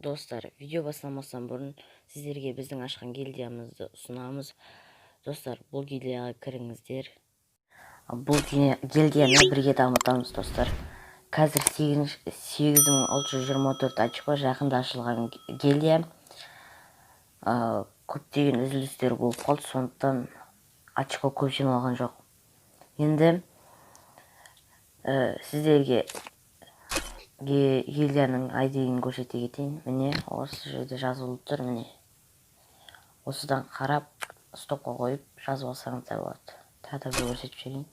Достар, видео басламастан бұрын сіздерге біздің ашқан гильдиямызды ұсынамыз. Достар, бұл гильдияға кіріңіздер. Бұл гильдияны бірге дамытамыз, достар. Қазір 8624 очко жақында ашылған гильдия. Көптеген үзілістер болып қалды, сондықтан очко көп жиналған жоқ. Енді сіздерге гильдияның айдиін көрсете кетейін. Міне осы жерде жазылып тұр. Міне осыдан қарап стопқа қойып жазып алсаңыздар болады. Тағы да көрсетіп жіберейін.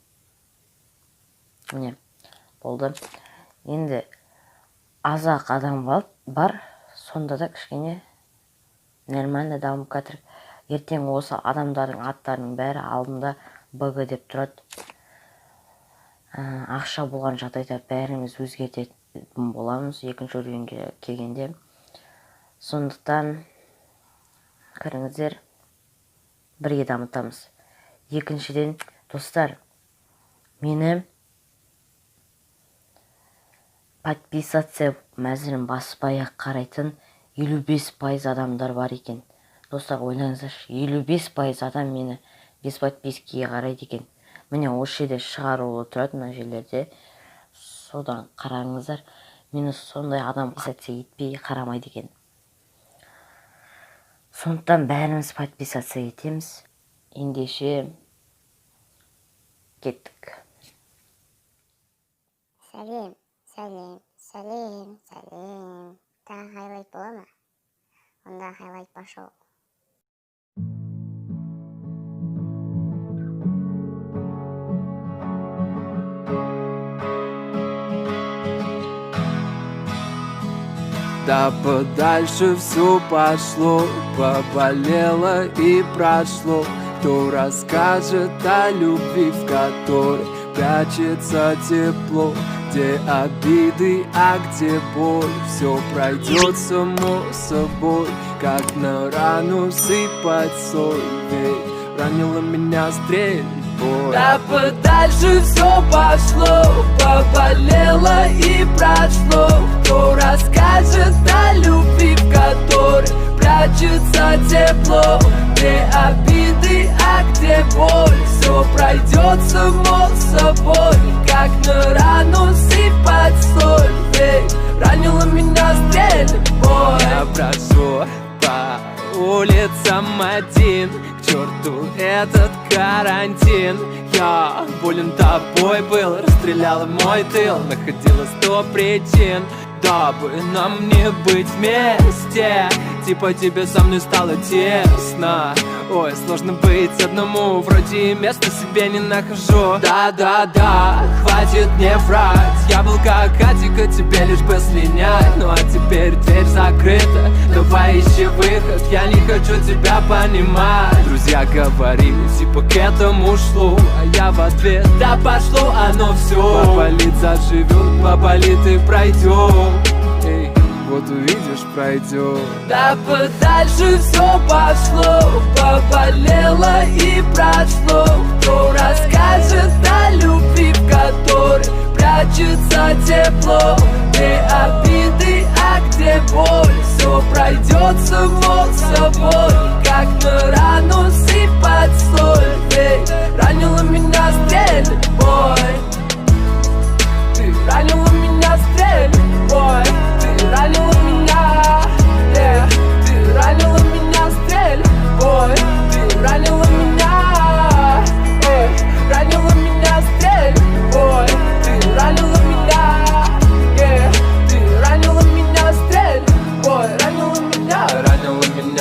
Міне болды. Енді аз-ақ адам бар, сонда да кішкене нормально дамып жатыр. Ертең осы адамдардың аттарының бәрі алдында БГ деп тұрады. Ақша болған жағдайда бәріміз өзгертетін боламыз екінші уровеньге келгенде. Сондықтан кіріңіздер, бірге дамытамыз. Екіншіден, достар, мені подписаться мәзірін баспай-ақ қарайтын 55% адамдар бар екен. Достар, ойлаңыздар, 55% адам мені без подпискіге қарайды екен. Міне осы жерде шығарулы тұрады, мына жерлерде. Содан қараңыздар, мені сондай адам подписаться етпей қарамайды екен. Сондықтан бәріміз подписаться етеміз. Ендеше кеттік. Сәлем. Тағы хайлайт бола ма? Онда хайлайт пошел. Да подальше все пошло, поболело и прошло. Кто расскажет о любви, в которой прячется тепло? Где обиды, а где боль? Все пройдет само собой, как на рану сыпать соль. Ведь ранила меня стрельбой. Да подальше все пошло, поболело и прошло. Кто расскажет о любви, в которой прячется тепло? Где обиды, а где боль? Все пройдет само собой, как на рану сыпать соль. Ведь ранила меня стрельбой. Я брожу по улицам один, к черту этот карантин. Я болен тобой был, расстреляла мой тыл. Находила 100 причин, дабы нам не быть вместе. Типа тебе со мной стало тесно. Ой, сложно быть одному, вроде места себе не нахожу. Да, хватит мне врать. Я был как Атика, тебе лишь бы слинять. Ну а теперь дверь закрыта, давай ищи выход. Я не хочу тебя понимать. Друзья говорили, типа к этому шло, а я в ответ: да пошло оно все. Поболит заживет, поболит и пройдет. Эй, вот увидишь, пройдет. Да подальше все пошло, поболело и прошло. Кто расскажет о любви, в которой прячется тепло? Где обиды, а где боль? Все пройдет само собой, как на рану сыпать соль. Ведь ранила меня стрельбой. Ты ранила меня стрельбой. Ранила меня, ты ранила меня стрельбой. Ты ранила меня, ранила меня стрельбой. Ты ранила меня, ты ранила меня стрельбой. Ранила меня.